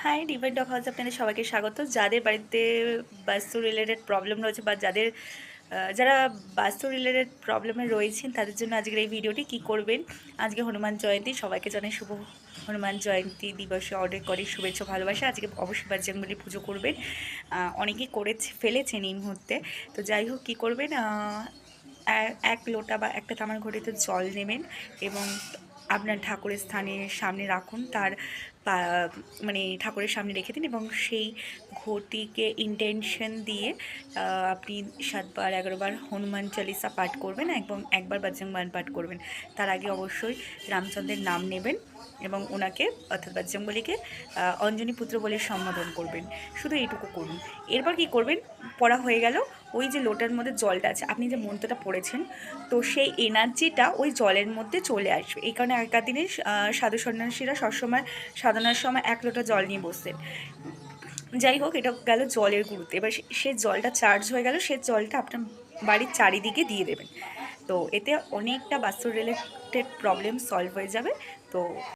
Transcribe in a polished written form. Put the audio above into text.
Hi divine টক house আপনাদের সবাইকে স্বাগত। যাদের বাড়িতে বাস্তু রিলেটেড প্রবলেম রয়েছে বা যারা বাস্তু রিলেটেড প্রবলেমে রয়েছেন তাদের জন্য আজকের এই ভিডিওটি কি করবেন। আজকে হনুমান জয়ন্তী, সবাইকে জানাই শুভ হনুমান জয়ন্তী দিবসে অনেক অনেক শুভেচ্ছা ভালোবাসা। আজকে অবশ্যই বজরংবলী পুজো করবেন। অনেকেই ফেলেছেন এই মুহূর্তে। তো যাই হোক, কী করবেন, এক লোটা বা একটা তামার ঘটিতে জল নেবেন এবং আপনার ঠাকুরের স্থানের সামনে রাখুন। তার মানে ঠাকুরের সামনে রেখে দিন এবং সেই ঘটিকে ইন্টেনশন দিয়ে আপনি 7 বার 11 বার হনুমান চালিসা পাঠ করবেন এবং একবার বজরংবাণ পাঠ করবেন। তার আগে অবশ্যই রামচন্দ্রের নাম নেবেন এবং ওনাকে অর্থাৎ বজরংবলীকে অঞ্জনী পুত্র বলে সম্বোধন করবেন। শুধু এইটুকু করুন। এরপর কি করবেন, পড়া হয়ে গেল, ওই যে লোটার মধ্যে জলটা আছে, আপনি যে মন্ত্রটা পড়েছেন, তো সেই এনার্জিটা ওই জলের মধ্যে চলে আসবে। এই কারণে আগেকার দিনে সাধু সন্ন্যাসীরা সবসময় সাধনার সময় 1 লোটা জল নিয়ে বসতেন। যাই হোক, এটা গেল জলের গুরুত্ব। এবার সে জলটা চার্জ হয়ে গেল, সে জলটা আপনার বাড়ির চারিদিকে দিয়ে দেবেন। তো এতে অনেকটা বাস্তু রিলেটেড প্রবলেম সলভ হয়ে যাবে। তো